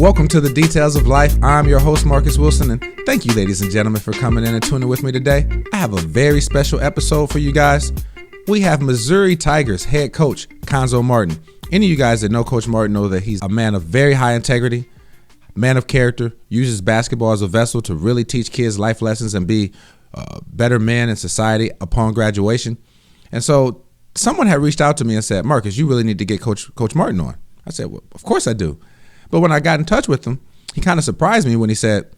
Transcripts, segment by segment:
Welcome to the Details of Life. I'm your host, Marcus Wilson, and thank you, ladies and gentlemen, for coming in and tuning with me today. I have a very special episode for you guys. We have Missouri Tigers head coach, Cuonzo Martin. Any of you guys that know Coach Martin know that he's a man of very high integrity, man of character, uses basketball as a vessel to really teach kids life lessons and be better men in society upon graduation. And so someone had reached out to me and said, Marcus, you really need to get Coach Martin on. I said, well, of course I do. But when I got in touch with him, he kind of surprised me when he said,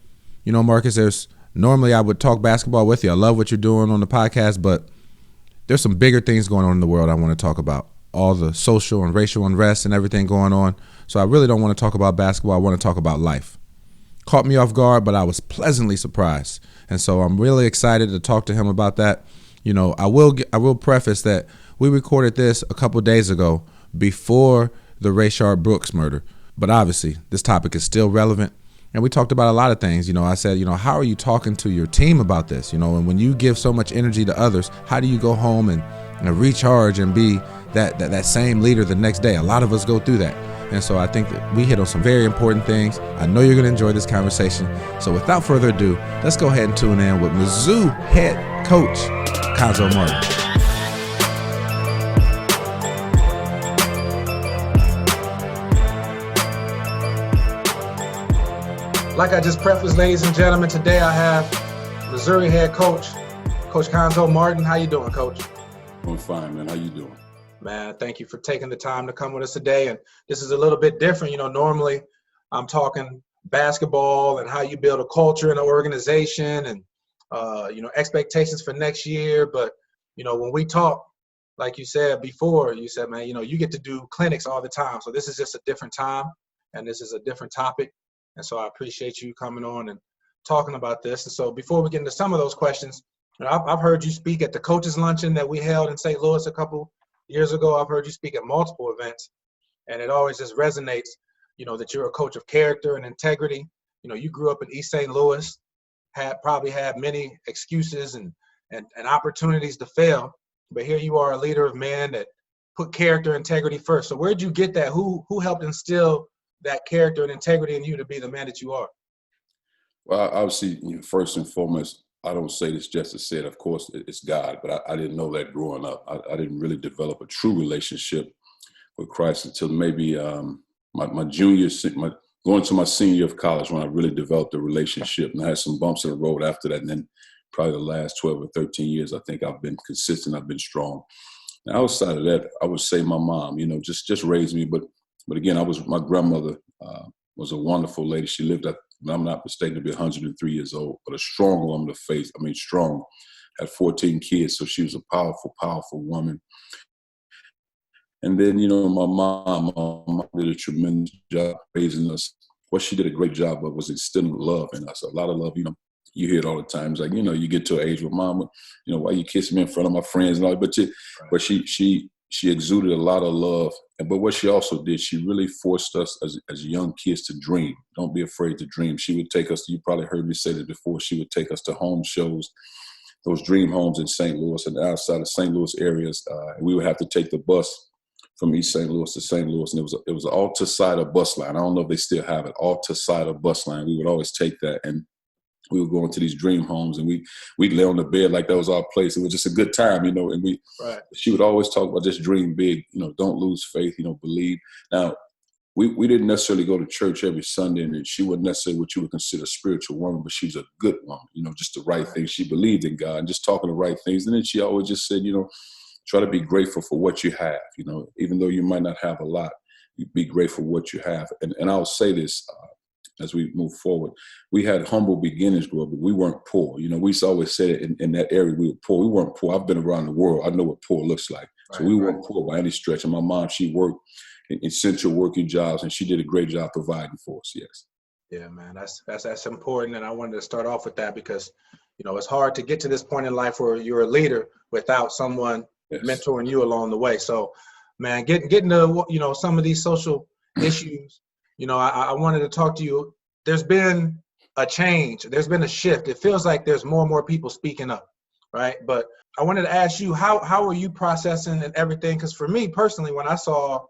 you know, Marcus, normally I would talk basketball with you. I love what you're doing on the podcast, but there's some bigger things going on in the world I want to talk about. All the social and racial unrest and everything going on. So I really don't want to talk about basketball. I want to talk about life. Caught me off guard, but I was pleasantly surprised. And so I'm really excited to talk to him about that. You know, I will preface that we recorded this a couple days ago before the Rayshard Brooks murder. But obviously, this topic is still relevant. And we talked about a lot of things. You know, I said, you know, how are you talking to your team about this? You know, and when you give so much energy to others, how do you go home and recharge and be that same leader the next day? A lot of us go through that. And so I think that we hit on some very important things. I know you're going to enjoy this conversation. So without further ado, let's go ahead and tune in with Mizzou head coach, Cuonzo Martin. Like I just prefaced, ladies and gentlemen, today I have Missouri head coach, Coach Cuonzo Martin. How you doing, Coach? I'm fine, man. How you doing? Man, thank you for taking the time to come with us today. And this is a little bit different. You know, normally I'm talking basketball and how you build a culture in an organization and, you know, expectations for next year. But, you know, when we talk, like you said before, you said, man, you know, you get to do clinics all the time. So this is just a different time and this is a different topic. And so I appreciate you coming on and talking about this. And so before we get into some of those questions, you know, I've heard you speak at the coaches luncheon that we held in St. Louis a couple years ago. I've heard you speak at multiple events, and it always just resonates, you know, that you're a coach of character and integrity. You know, you grew up in East St. Louis, probably had many excuses and opportunities to fail, but here you are, a leader of men that put character and integrity first. So where'd you get that? Who helped instill that character and integrity in you to be the man that you are? Well, obviously, you know, first and foremost, I don't say this just to say it. Of course, it's God, but I didn't know that growing up. I didn't really develop a true relationship with Christ until maybe my going to my senior year of college when I really developed a relationship. And I had some bumps in the road after that. And then probably the last 12 or 13 years, I think I've been consistent. I've been strong. Now, outside of that, I would say my mom, you know, just raised me. But again, my grandmother was a wonderful lady. She lived, if I'm not mistaken, to be 103 years old, but a strong woman of faith. I mean, strong. Had 14 kids, so she was a powerful, powerful woman. And then, you know, my mom did a tremendous job raising us. What she did a great job of was instilling love in us. A lot of love, you know, you hear it all the time. It's like, you know, you get to an age where mom, you know, why you kiss me in front of my friends and all that. But she exuded a lot of love. But what she also did, she really forced us as young kids to dream. Don't be afraid to dream. She would take us, you probably heard me say this before, she would take us to home shows, those dream homes in St. Louis and outside of St. Louis areas. And we would have to take the bus from East St. Louis to St. Louis. And it was an Alta-Cider bus line. I don't know if they still have it, Alta-Cider bus line. We would always take that. And we would go into these dream homes and we'd lay on the bed like that was our place. It was just a good time, you know, and she would always talk about just dream big, you know, don't lose faith, you know, believe. Now, we didn't necessarily go to church every Sunday, and she wasn't necessarily what you would consider a spiritual woman, but she's a good woman, you know, just the right things. She believed in God and just talking the right things. And then she always just said, you know, try to be grateful for what you have, you know, even though you might not have a lot, you be grateful for what you have. And I'll say this, as we move forward, we had humble beginnings growing up, but we weren't poor. You know, we always said it in that area we were poor. We weren't poor. I've been around the world. I know what poor looks like. So we weren't poor by any stretch. And my mom, she worked in essential working jobs, and she did a great job providing for us. Yes. Yeah, man, that's important. And I wanted to start off with that because, you know, it's hard to get to this point in life where you're a leader without someone mentoring you along the way. So, man, getting to, you know, some of these social issues. You know, I wanted to talk to you. There's been a change. There's been a shift. It feels like there's more and more people speaking up, right? But I wanted to ask you, how are you processing and everything? Because for me personally, when I saw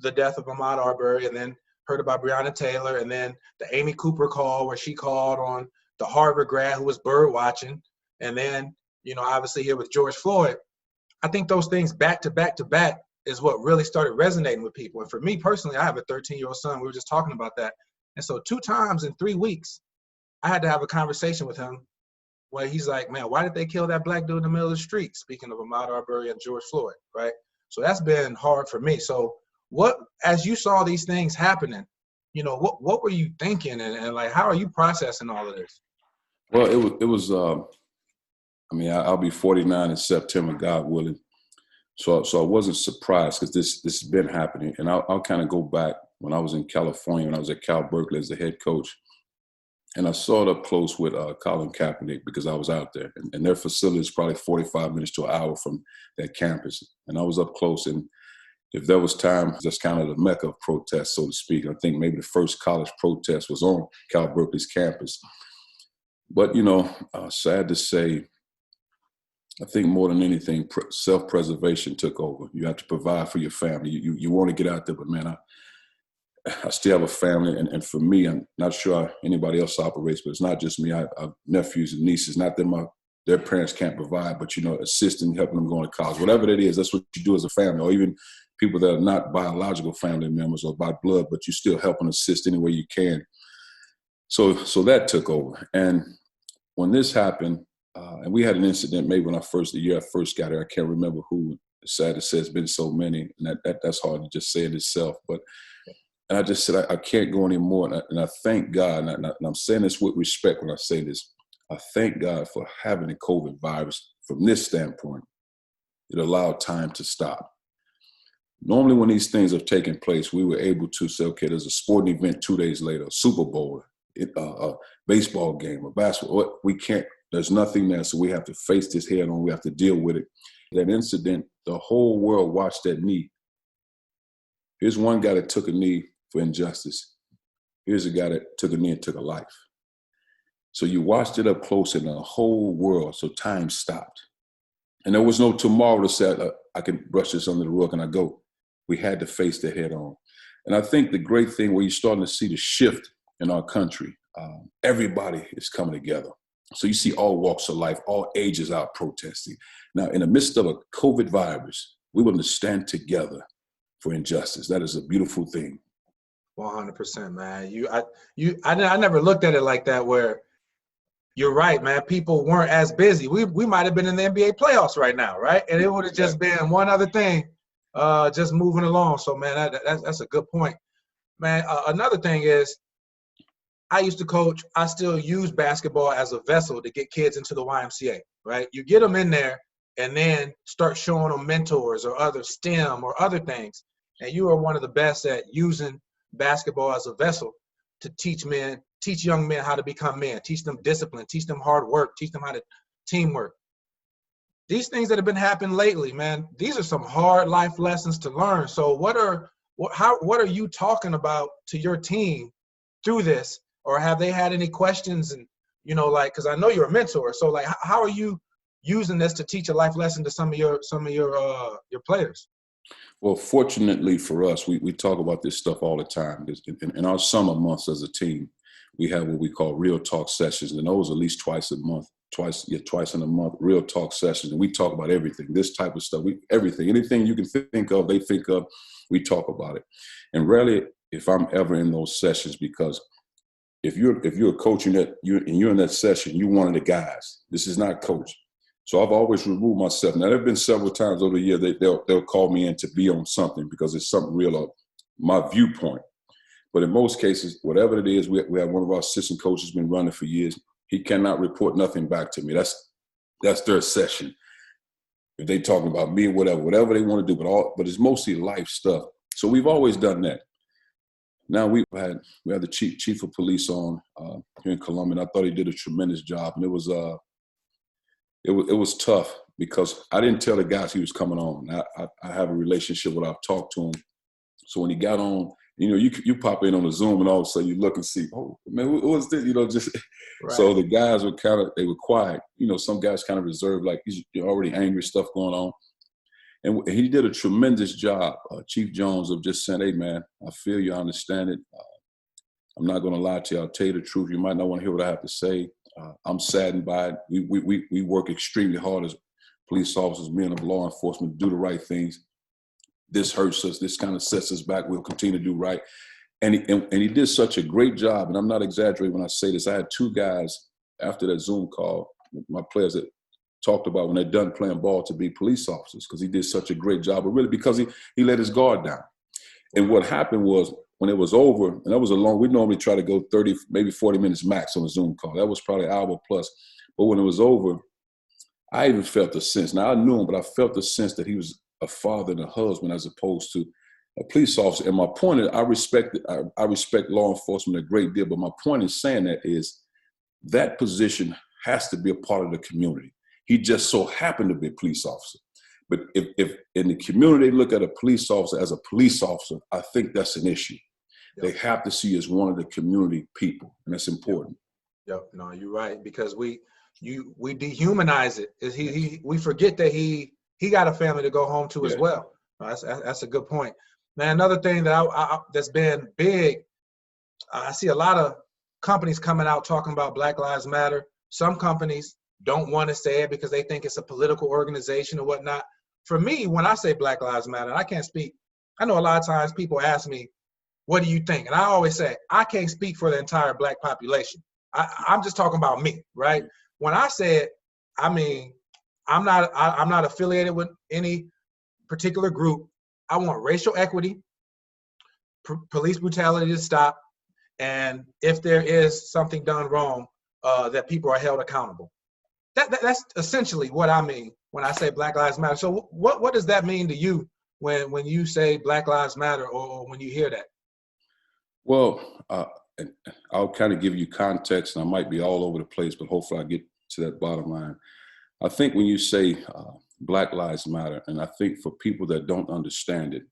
the death of Ahmaud Arbery and then heard about Breonna Taylor, and then the Amy Cooper call where she called on the Harvard grad who was bird watching, and then, obviously here with George Floyd. I think those things back to back to back is what really started resonating with people. And for me personally, I have a 13-year-old son. We were just talking about that. And so 2 times in 3 weeks, I had to have a conversation with him where he's like, man, why did they kill that black dude in the middle of the street? Speaking of Ahmaud Arbery and George Floyd, right? So that's been hard for me. So as you saw these things happening, what were you thinking, and like, how are you processing all of this? Well, it was I'll be 49 in September, God willing. So I wasn't surprised because this has been happening. And I'll kind of go back when I was in California, when I was at Cal Berkeley as the head coach. And I saw it up close with Colin Kaepernick because I was out there. And their facility is probably 45 minutes to an hour from that campus. And I was up close. And if there was time, that's kind of the mecca of protests, so to speak. I think maybe the first college protest was on Cal Berkeley's campus. But, sad to say, I think more than anything, self-preservation took over. You have to provide for your family. You want to get out there, but man, I still have a family, and for me, I'm not sure how anybody else operates, but it's not just me. I have nephews and nieces. Not that their parents can't provide, but assisting, helping them go to college, whatever that is. That's what you do as a family, or even people that are not biological family members or by blood, but you still help and assist any way you can. So that took over, and when this happened, and we had an incident maybe the year I first got here. I can't remember who. It's sad to say it's been so many, and that's hard to just say it itself, but. And I just said, I can't go anymore. And I thank God, and I'm saying this with respect when I say this, I thank God for having the COVID virus from this standpoint. It allowed time to stop. Normally when these things have taken place, we were able to say, okay, there's a sporting event 2 days later, a Super Bowl, a baseball game, a basketball. We can't, there's nothing there, so we have to face this head on. We have to deal with it. That incident, the whole world watched that knee. Here's one guy that took a knee for injustice. Here's a guy that took a knee and took a life. So you watched it up close in the whole world, so time stopped. And there was no tomorrow to say, I can brush this under the rug and I go. We had to face the head on. And I think the great thing where you're starting to see the shift in our country, everybody is coming together. So you see all walks of life, all ages out protesting. Now, in the midst of a COVID virus, we want to stand together for injustice. That is a beautiful thing. 100%, man. I never looked at it like that, where you're right, man. People weren't as busy. We might have been in the NBA playoffs right now, right? And it would have just been one other thing, just moving along. So, man, that's a good point, man. Another thing is, I used to coach. I still use basketball as a vessel to get kids into the YMCA, right? You get them in there and then start showing them mentors or other STEM or other things. And you are one of the best at using basketball as a vessel to teach young men how to become men, teach them discipline, teach them hard work, teach them how to teamwork. These things that have been happening lately, man, these are some hard life lessons to learn. So what are you talking about to your team through this? Or have they had any questions? And, because I know you're a mentor. So like, how are you using this to teach a life lesson to some of your players? Well, fortunately for us, we talk about this stuff all the time. In our summer months as a team, we have what we call real talk sessions, and those at least twice in a month, real talk sessions. And we talk about everything, this type of stuff, anything you can think of, they think of, we talk about it. And rarely, if I'm ever in those sessions, because if you're a coach and you're in that session, you're one of the guys. This is not coach. So I've always removed myself. Now, there have been several times over the year they'll call me in to be on something because it's something real of my viewpoint. But in most cases, whatever it is, we have one of our assistant coaches been running for years. He cannot report nothing back to me. That's their session. If they talking about me, whatever they want to do, but it's mostly life stuff. So we've always done that. Now we had the chief of police on here in Columbia, and I thought he did a tremendous job. And it was tough because I didn't tell the guys he was coming on. I have a relationship where I've talked to him. So when he got on, you pop in on the Zoom and all of a sudden you look and see, oh man, what was this? Just right. So the guys were they were quiet. Some guys kind of reserved, like he's already angry, stuff going on. And he did a tremendous job, Chief Jones, of just saying, hey, man, I feel you, I understand it. I'm not going to lie to you. I'll tell you the truth. You might not want to hear what I have to say. I'm saddened by it. We work extremely hard as police officers, men of law enforcement, to do the right things. This hurts us. This kind of sets us back. We'll continue to do right. And he did such a great job. And I'm not exaggerating when I say this. I had two guys after that Zoom call, my players that talked about when they're done playing ball to be police officers because he did such a great job, but really because he let his guard down. And what happened was when it was over, and that was we normally try to go 30, maybe 40 minutes max on a Zoom call. That was probably an hour plus. But when it was over, I even felt a sense. Now I knew him, but I felt the sense that he was a father and a husband as opposed to a police officer. And my point is, I respect law enforcement a great deal, but my point in saying that is that position has to be a part of the community. He just so happened to be a police officer. But if in the community they look at a police officer as a police officer, I think that's an issue. Yep. They have to see you as one of the community people, and that's important. Yep. No, you're right, because we dehumanize it. We forget that he got a family to go home to as well. That's a good point. Now, another thing that that's been big, I see a lot of companies coming out talking about Black Lives Matter. Some companies don't want to say it because they think it's a political organization or whatnot. For me, when I say Black Lives Matter, I can't speak. I know a lot of times people ask me, what do you think? And I always say, I can't speak for the entire Black population. I'm just talking about me, right? When I say it, I mean, I'm not affiliated with any particular group. I want racial equity, police brutality to stop, and if there is something done wrong, that people are held accountable. That's essentially what I mean when I say Black Lives Matter. So what does that mean to you when you say Black Lives Matter or when you hear that? Well, I'll kind of give you context, and I might be all over the place, but hopefully I get to that bottom line. I think when you say Black Lives Matter, and I think for people that don't understand it,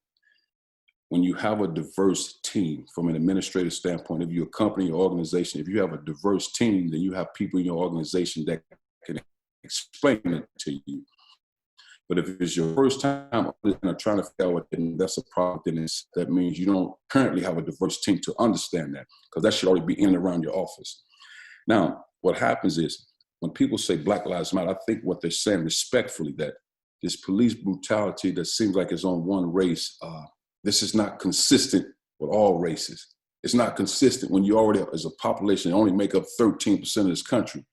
when you have a diverse team from an administrative standpoint, if you're a company or organization, if you have a diverse team, then you have people in your organization that can explain it to you. But if it's your first time trying to figure out what that's a problem, then that means you don't currently have a diverse team to understand that, because that should already be in and around your office. Now, what happens is when people say Black Lives Matter, I think what they're saying respectfully that this police brutality that seems like it's on one race, this is not consistent with all races. It's not consistent when you already, as a population, only make up 13% of this country.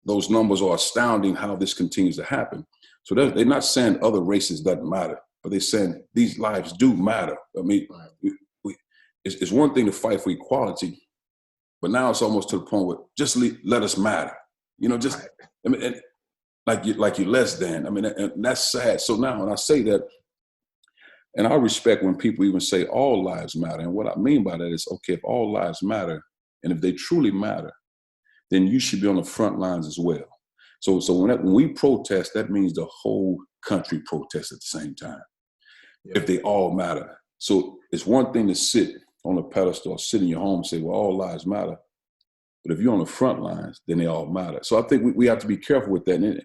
Those numbers are astounding how this continues to happen. So they're not saying other races doesn't matter, but they're saying these lives do matter. I mean, it's one thing to fight for equality, but now it's almost to the point where just let us matter. You know, just I mean, like you're less than. I mean, and that's sad. So now when I say that, and I respect when people even say all lives matter. And what I mean by that is, okay, if all lives matter, and if they truly matter, then you should be on the front lines as well. So when we protest, that means the whole country protests at the same time, if they all matter. So it's one thing to sit on a pedestal, sit in your home and say, well, all lives matter. But if you're on the front lines, then they all matter. So I think we have to be careful with that. And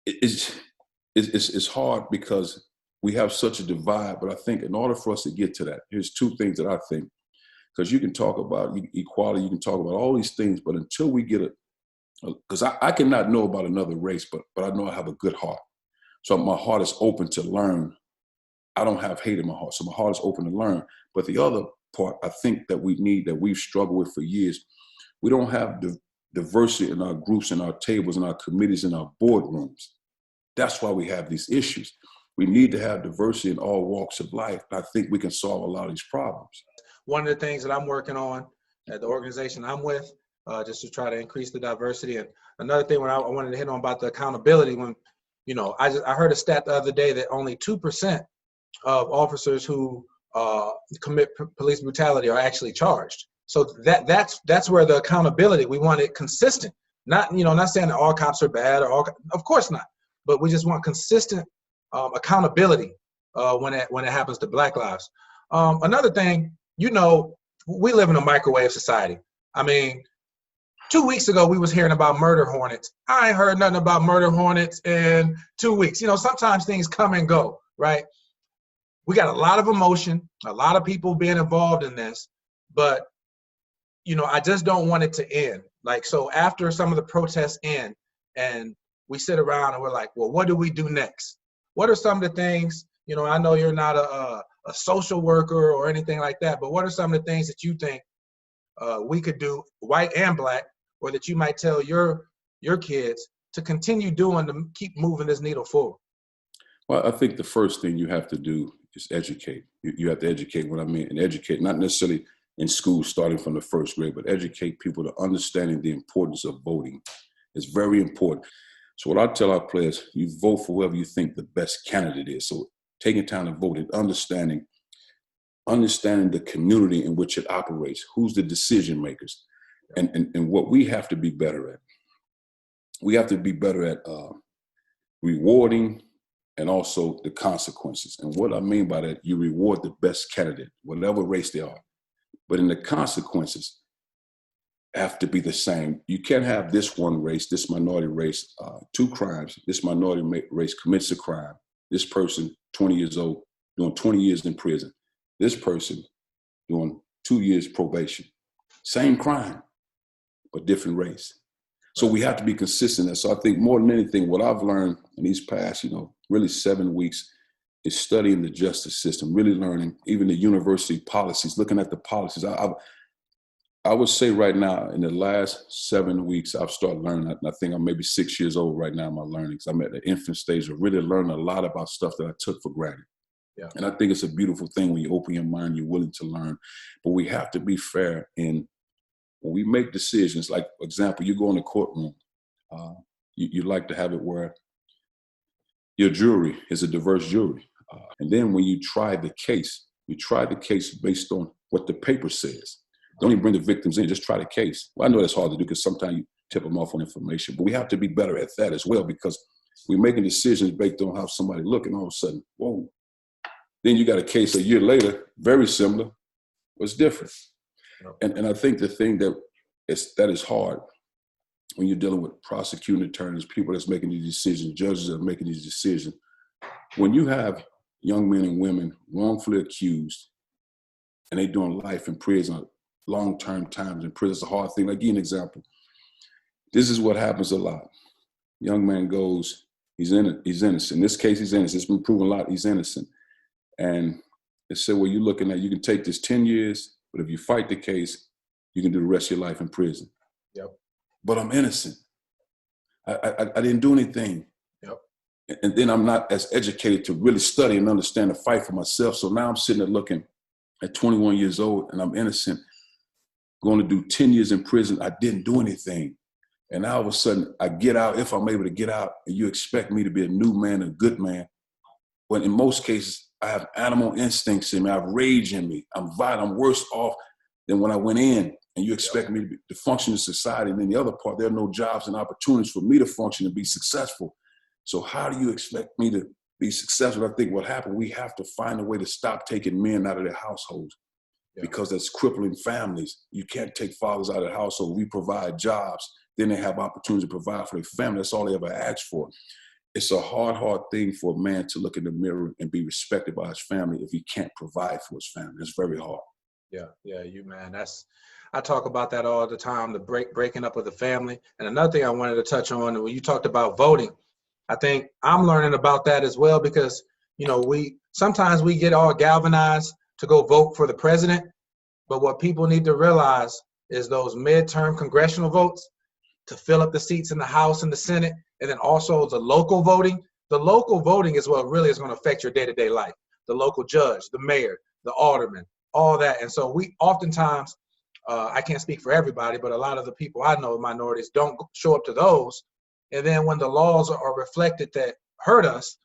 it's hard because we have such a divide. But I think in order for us to get to that, here's two things that I think. Because you can talk about equality, you can talk about all these things, but until we get because I cannot know about another race, but I know I have a good heart. So my heart is open to learn. I don't have hate in my heart, so my heart is open to learn. But the other part I think that we've struggled with for years, we don't have diversity in our groups, in our tables, in our committees, in our boardrooms. That's why we have these issues. We need to have diversity in all walks of life. I think we can solve a lot of these problems. One of the things that I'm working on at the organization I'm with, just to try to increase the diversity. And another thing when I wanted to hit on about the accountability, when, I heard a stat the other day that only 2% of officers who commit police brutality are actually charged. So that's where the accountability, we want it consistent. Not saying that all cops are bad of course not, but we just want consistent accountability when it happens to Black lives. Another thing, we live in a microwave society. I mean, 2 weeks ago, we was hearing about murder hornets. I ain't heard nothing about murder hornets in 2 weeks. Sometimes things come and go, right? We got a lot of emotion, a lot of people being involved in this, but, I just don't want it to end. Like, so after some of the protests end and we sit around and we're like, well, what do we do next? What are some of the things, I know you're not a social worker or anything like that, but what are some of the things that you think we could do, white and black, or that you might tell your kids to continue doing to keep moving this needle forward? Well, I think the first thing you have to do is educate. You have to educate what I mean, and educate not necessarily in school starting from the first grade, but educate people to understanding the importance of voting. It's very important. So what I tell our players, you vote for whoever you think the best candidate is. So taking time to vote and understanding the community in which it operates, who's the decision makers, and what we have to be better at. We have to be better at rewarding and also the consequences. And what I mean by that, you reward the best candidate, whatever race they are. But in the consequences have to be the same. You can't have this one race, this minority race, 2 crimes. This minority race commits a crime. This person, 20 years old, doing 20 years in prison. This person doing 2 years probation. Same crime, but different race. So we have to be consistent. And so I think more than anything, what I've learned in these past, really 7 weeks is studying the justice system, really learning even the university policies, looking at the policies. I would say right now, in the last 7 weeks, I've started learning. I think I'm maybe 6 years old right now in my learning. I'm at the infant stage of really learning a lot about stuff that I took for granted. Yeah. And I think it's a beautiful thing when you open your mind, you're willing to learn. But we have to be fair in when we make decisions. Like, for example, you go in the courtroom, you like to have it where your jury is a diverse jury. And then when you try the case based on what the paper says. Don't even bring the victims in, just try the case. Well, I know that's hard to do because sometimes you tip them off on information, but we have to be better at that as well, because we're making decisions based on how somebody look, and all of a sudden, whoa. Then you got a case a year later, very similar, but it's different. And I think the thing that is hard when you're dealing with prosecuting attorneys, people that's making these decisions, judges that are making these decisions, when you have young men and women wrongfully accused and they doing life in prison, long-term times in prison, it's a hard thing. Like, give you an example. This is what happens a lot. Young man goes, he's innocent. In this case, he's innocent. It's been proven a lot, he's innocent. And they say, well, you're looking at, you can take this 10 years, but if you fight the case, you can do the rest of your life in prison. Yep. But I'm innocent. I didn't do anything. Yep. And then I'm not as educated to really study and understand the fight for myself. So now I'm sitting there looking at 21 years old and I'm innocent, going to do 10 years in prison. I didn't do anything. And now all of a sudden I get out, if I'm able to get out, and you expect me to be a new man, a good man. When in most cases, I have animal instincts in me. I have rage in me. I'm violent. I'm worse off than when I went in. And you expect me to function in society. And then the other part, there are no jobs and opportunities for me to function and be successful. So how do you expect me to be successful? I think what happened, we have to find a way to stop taking men out of their households because that's crippling families. You can't take fathers out of the household. We provide jobs. Then they have opportunities to provide for their family. That's all they ever asked for. It's a hard thing for a man to look in the mirror and be respected by his family if he can't provide for his family. It's very hard. Yeah, I talk about that all the time, the breaking up of the family. And another thing I wanted to touch on, when you talked about voting, I think I'm learning about that as well, because, sometimes we get all galvanized to go vote for the president. But what people need to realize is those midterm congressional votes to fill up the seats in the House and the Senate, and then also the local voting. The local voting is what really is going to affect your day-to-day life. The local judge, the mayor, the alderman, all that. And so we oftentimes, I can't speak for everybody, but a lot of the people I know, minorities, don't show up to those. And then when the laws are reflected that hurt us,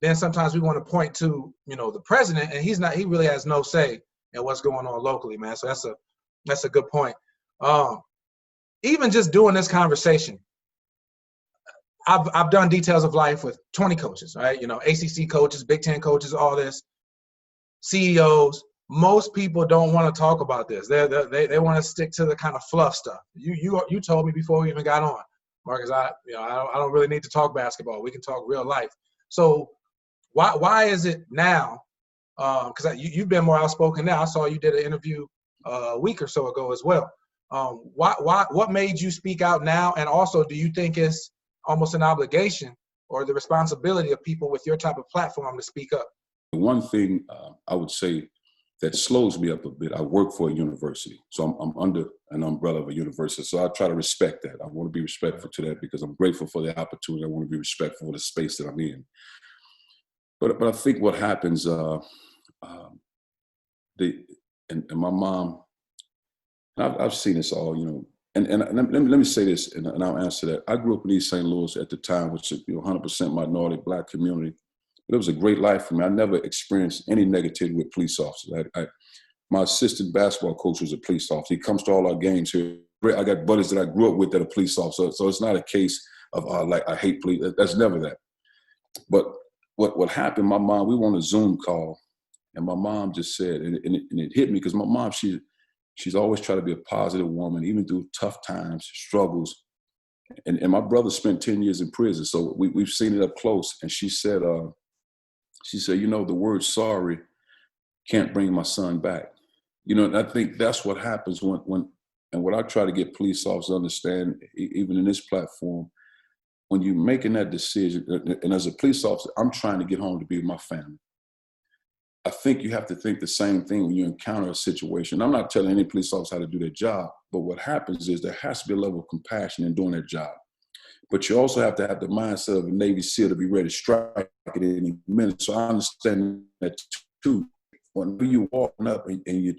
then sometimes we want to point to, the president, and he really has no say in what's going on locally, man. So that's a good point. Even just doing this conversation, I've done details of life with 20 coaches, right? ACC coaches, Big Ten coaches, all this, CEOs. most people don't want to talk about this. They want to stick to the kind of fluff stuff. You told me before we even got on, Marcus. I don't really need to talk basketball. We can talk real life. So why is it now? Because you've been more outspoken now. I saw you did an interview a week or so ago as well. What made you speak out now? And also, do you think it's almost an obligation or the responsibility of people with your type of platform to speak up? One thing I would say that slows me up a bit, I work for a university. So I'm under an umbrella of a university. So I try to respect that. I want to be respectful to that because I'm grateful for the opportunity. I want to be respectful for the space that I'm in. But I think what happens, and my mom, I've seen this all, and let me say this, and I'll answer that. I grew up in East St. Louis at the time, which is 100% minority Black community. But it was a great life for me. I never experienced any negativity with police officers. My assistant basketball coach was a police officer. He comes to all our games here. I got buddies that I grew up with that are police officers. So it's not a case of like I hate police. That's never that. But what happened, my mom, we were on a Zoom call, and my mom just said, and it hit me because my mom, she's always tried to be a positive woman, even through tough times, struggles. And my brother spent 10 years in prison, so we've seen it up close. And she said, the word sorry can't bring my son back. And I think that's what happens when what I try to get police officers to understand, even in this platform, when you're making that decision, and as a police officer, I'm trying to get home to be with my family. I think you have to think the same thing when you encounter a situation. I'm not telling any police officer how to do their job, but what happens is there has to be a level of compassion in doing their job. But you also have to have the mindset of a Navy SEAL to be ready to strike at any minute. So I understand that too. When you're walking up and you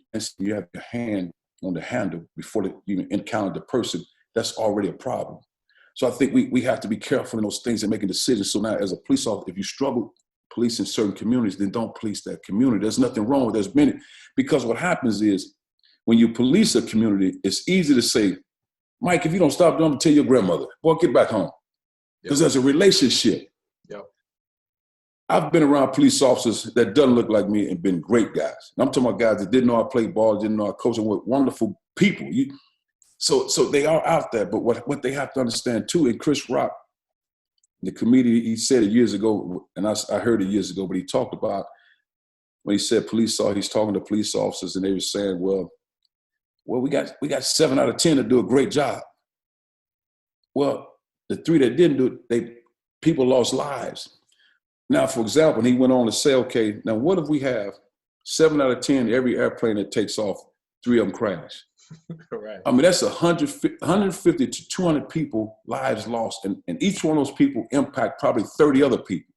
have your hand on the handle before you encounter the person, that's already a problem. So I think we have to be careful in those things and making decisions. So now as a police officer, if you struggle policing certain communities, then don't police that community. There's nothing wrong with there's many. Because what happens is when you police a community, it's easy to say, Mike, if you don't stop, don't tell your grandmother, boy, get back home. Because there's a relationship. Yep. I've been around police officers that doesn't look like me and been great guys. And I'm talking about guys that didn't know I played ball, didn't know I coached, and were wonderful people. So they are out there. But what they have to understand too, and Chris Rock, the comedian, he said it years ago, and I heard it years ago, but he talked about when he said he's talking to police officers, and they were saying, well, we got 7 out of 10 that do a great job. Well, the 3 that didn't do it, people lost lives. Now, for example, he went on to say, okay, now what if we have 7 out of 10, every airplane that takes off, 3 of them crash? Right. I mean, that's 150 to 200 people, lives lost. And each one of those people impact probably 30 other people.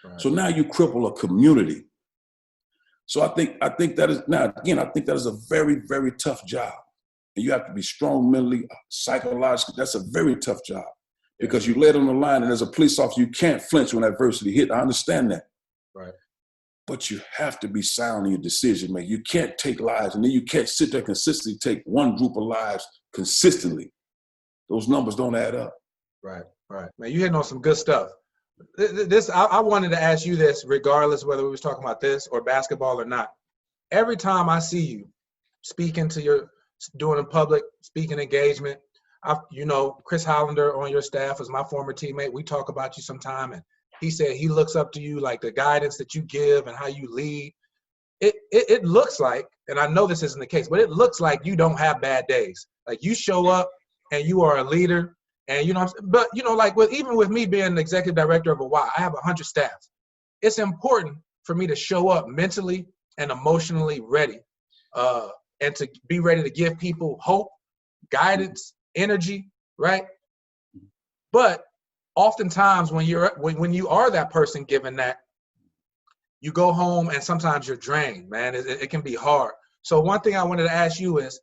Right. So now you cripple a community. So I think that is, now again, I think that is a very, very tough job. And you have to be strong mentally, psychologically. That's a very tough job because you lay it on the line, and as a police officer, you can't flinch when adversity hit. I understand that. Right. But you have to be sound in your decision making. You can't take lives, and then you can't sit there consistently take one group of lives consistently. Those numbers don't add up. Right. Man, you're hitting on some good stuff. I wanted to ask you this, regardless whether we was talking about this or basketball or not. Every time I see you speaking doing in public speaking engagement, Chris Hollander on your staff is my former teammate. We talk about you sometime, and he said he looks up to you, like the guidance that you give and how you lead. It looks like, and I know this isn't the case, but it looks like you don't have bad days. Like you show up and you are a leader, and but even with me being the executive director of a Y, I have 100 staff. It's important for me to show up mentally and emotionally ready, and to be ready to give people hope, guidance, energy, right? But oftentimes when you are that person given that, you go home and sometimes you're drained, man. It can be hard. So one thing I wanted to ask you is,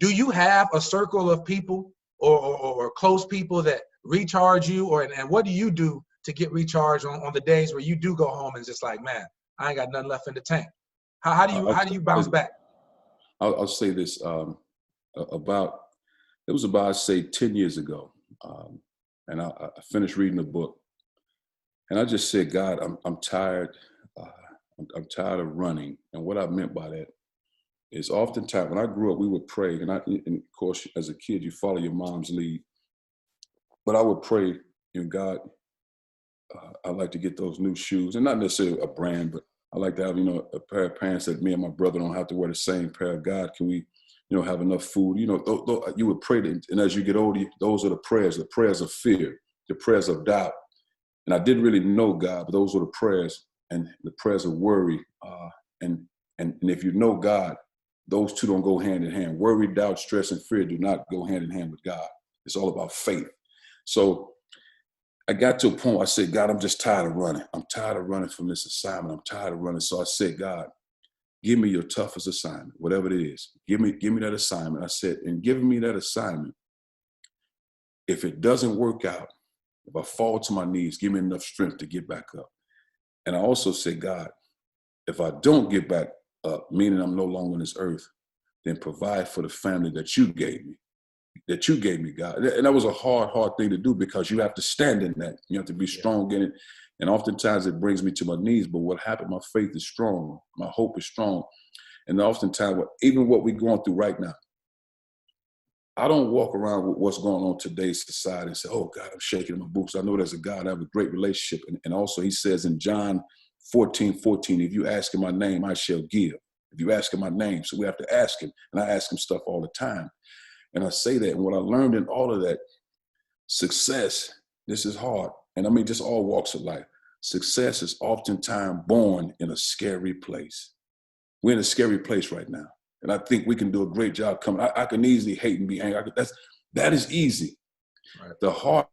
do you have a circle of people or close people that recharge you, and what do you do to get recharged on the days where you do go home and just like, man, I ain't got nothing left in the tank? How do you bounce back? I'll say this it was about, say, 10 years ago. And I finished reading a book, and I just said, God, I'm tired. I'm tired of running. And what I meant by that is oftentimes when I grew up, we would pray. And of course, as a kid, you follow your mom's lead. But I would pray, God, I'd like to get those new shoes. And not necessarily a brand, but I like to have, a pair of pants that me and my brother don't have to wear the same pair. God, can we, have enough food? You would pray that. And as you get older, those are the prayers of fear, the prayers of doubt. And I didn't really know God, but those were the prayers and the prayers of worry. And if you know God, those two don't go hand in hand. Worry, doubt, stress, and fear do not go hand in hand with God. It's all about faith. So I got to a point where I said, God, I'm just tired of running. I'm tired of running from this assignment. I'm tired of running. So I said, God, give me your toughest assignment, whatever it is. Give me that assignment. I said, and giving me that assignment, if it doesn't work out, if I fall to my knees, give me enough strength to get back up. And I also said, God, if I don't get back up, meaning I'm no longer on this earth, then provide for the family that you gave me, God. And that was a hard thing to do because you have to stand in that. You have to be strong in it. And oftentimes it brings me to my knees. But what happened, my faith is strong. My hope is strong. And oftentimes, even what we're going through right now, I don't walk around with what's going on in today's society and say, oh, God, I'm shaking in my boots. I know there's a God. I have a great relationship. And also he says in John 14:14, if you ask in my name, I shall give. If you ask in my name. So we have to ask him. And I ask him stuff all the time. And I say that. And what I learned in all of that, success, this is hard. And I mean, just all walks of life. Success is oftentimes born in a scary place. We're in a scary place right now. And I think we can do a great job coming. I can easily hate and be angry. That is easy. Right. The hard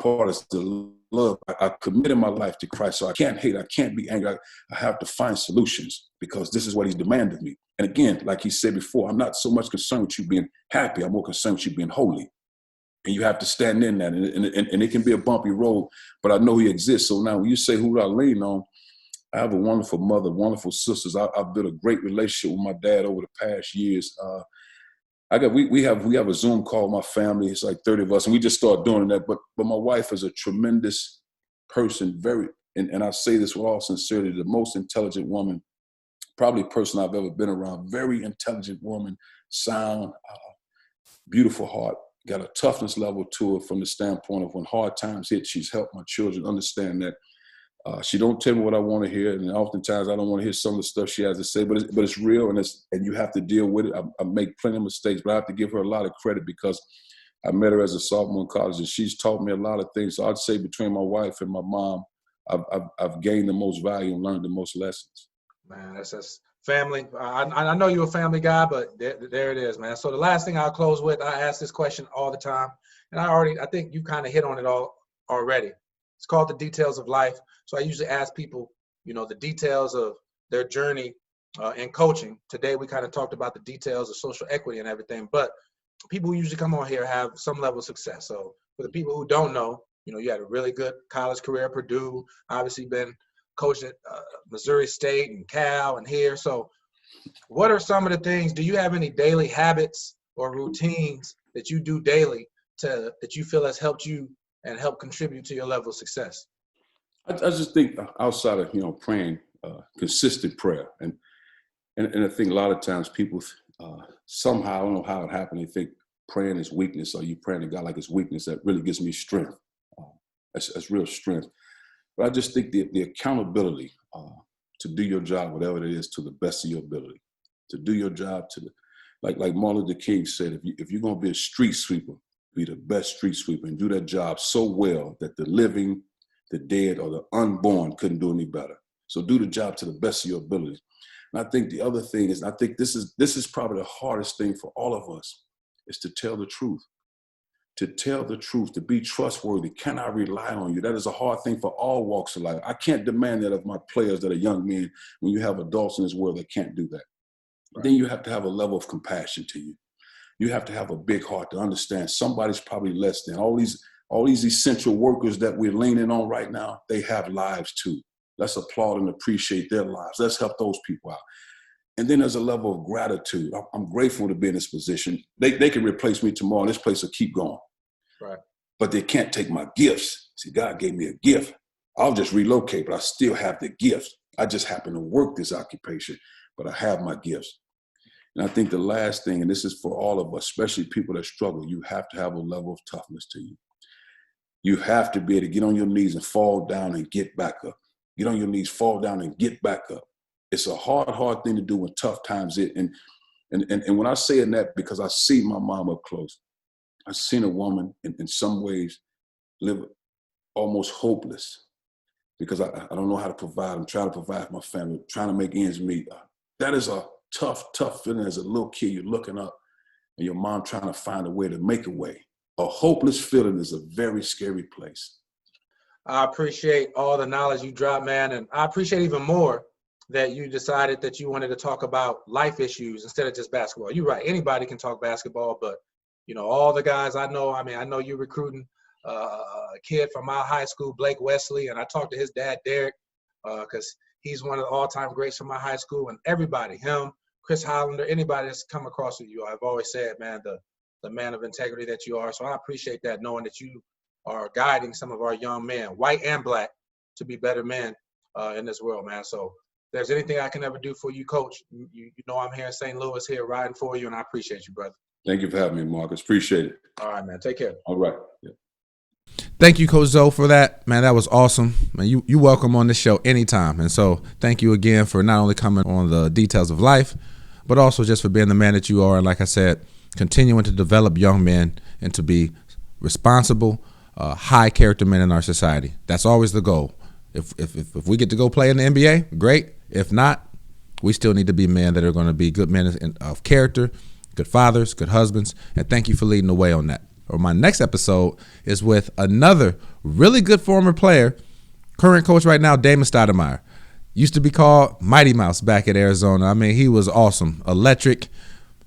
part is to love. I committed my life to Christ, so I can't hate. I can't be angry. I have to find solutions because this is what he's demanded of me. And again, like he said before, I'm not so much concerned with you being happy. I'm more concerned with you being holy. And you have to stand in that. And it can be a bumpy road, but I know he exists. So now when you say, who do I lean on? I have a wonderful mother, wonderful sisters. I've built a great relationship with my dad over the past years. We have a Zoom call with my family. It's like 30 of us, and we just started doing that. But my wife is a tremendous person, and I say this with all sincerity, the most intelligent woman, probably person I've ever been around. Very intelligent woman, sound, beautiful heart. Got a toughness level to her from the standpoint of when hard times hit, she's helped my children understand that. She don't tell me what I want to hear, and oftentimes I don't want to hear some of the stuff she has to say. But it's real, and you have to deal with it. I make plenty of mistakes, but I have to give her a lot of credit because I met her as a sophomore in college, and she's taught me a lot of things. So I'd say between my wife and my mom, I've gained the most value and learned the most lessons. Man, that's family. I know you're a family guy, but there it is, man. So the last thing I'll close with, I ask this question all the time, and I think you kind of hit on it all already. It's called the details of life. So I usually ask people, the details of their journey in coaching. Today, we kind of talked about the details of social equity and everything, but people who usually come on here have some level of success. So for the people who don't know, you had a really good college career at Purdue, obviously been coached at Missouri State and Cal and here. So what are some of the things, do you have any daily habits or routines that you do daily that you feel has helped you and help contribute to your level of success? I just think outside of, praying, consistent prayer. And I think a lot of times people somehow, I don't know how it happened, they think praying is weakness, or you praying to God like it's weakness. That really gives me strength. That's real strength. But I just think the accountability to do your job, whatever it is, to the best of your ability, to do your job like Martin Luther King said, if you're going to be a street sweeper, be the best street sweeper and do that job so well that the living, the dead, or the unborn couldn't do any better. So do the job to the best of your ability. And I think the other thing is, I think this is probably the hardest thing for all of us, is to tell the truth. To tell the truth, to be trustworthy. Can I rely on you? That is a hard thing for all walks of life. I can't demand that of my players that are young men when you have adults in this world that can't do that. Right. Then you have to have a level of compassion to you. You have to have a big heart to understand somebody's probably less than. All these essential workers that we're leaning on right now, they have lives too. Let's applaud and appreciate their lives. Let's help those people out. And then there's a level of gratitude. I'm grateful to be in this position. They can replace me tomorrow and this place will keep going. Right. But they can't take my gifts. See, God gave me a gift. I'll just relocate, but I still have the gift. I just happen to work this occupation, but I have my gifts. And I think the last thing, and this is for all of us, especially people that struggle, you have to have a level of toughness to you. You have to be able to get on your knees and fall down and get back up. Get on your knees, fall down and get back up. It's a hard thing to do when tough times hit. And when I say that, because I see my mom up close. I've seen a woman in some ways live almost hopeless because I don't know how to provide. I'm trying to provide for my family, trying to make ends meet. That is a tough feeling as a little kid. You're looking up and your mom trying to find a way to make a way. A hopeless feeling is a very scary place. I appreciate all the knowledge you dropped, man. And I appreciate even more that you decided that you wanted to talk about life issues instead of just basketball. You're right. Anybody can talk basketball, but, all the guys I know, I know you're recruiting a kid from my high school, Blake Wesley, and I talked to his dad, Derek, because he's one of the all-time greats from my high school. And everybody, him, Chris Hollander, anybody that's come across with you, I've always said, man, the man of integrity that you are. So I appreciate that, knowing that you are guiding some of our young men, white and black, to be better men in this world, man. So if there's anything I can ever do for you, Coach, you know I'm here in St. Louis here riding for you, and I appreciate you, brother. Thank you for having me, Marcus. Appreciate it. All right, man. Take care. All right. Yeah. Thank you, Coach Zoe, for that. Man, that was awesome. Man, you welcome on this show anytime. And so thank you again for not only coming on the details of life, but also just for being the man that you are. And like I said, continuing to develop young men and to be responsible, high character men in our society. That's always the goal. If we get to go play in the NBA, great. If not, we still need to be men that are going to be good men of character, good fathers, good husbands. And thank you for leading the way on that. Or my next episode is with another really good former player, current coach right now, Damon Stoudemire. Used to be called Mighty Mouse back at Arizona. I mean, he was awesome, electric,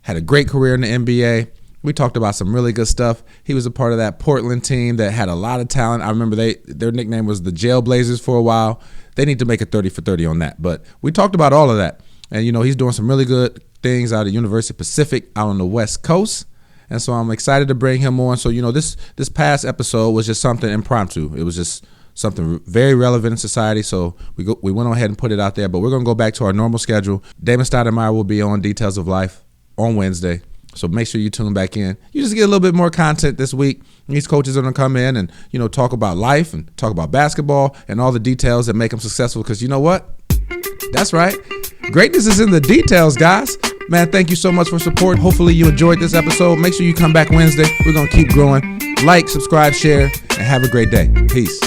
had a great career in the NBA. We talked about some really good stuff. He was a part of that Portland team that had a lot of talent. I remember their nickname was the Jailblazers for a while. They need to make a 30 for 30 on that. But we talked about all of that. And, he's doing some really good things out of University Pacific out on the West Coast. And so I'm excited to bring him on. So, this past episode was just something impromptu. It was just something very relevant in society. So we went ahead and put it out there. But we're going to go back to our normal schedule. Damon Stoudemire will be on Details of Life on Wednesday. So make sure you tune back in. You just get a little bit more content this week. These coaches are going to come in and, talk about life and talk about basketball and all the details that make them successful. Because you know what? That's right. Greatness is in the details, guys. Man, thank you so much for support. Hopefully you enjoyed this episode. Make sure you come back Wednesday. We're going to keep growing. Like, subscribe, share, and have a great day. Peace.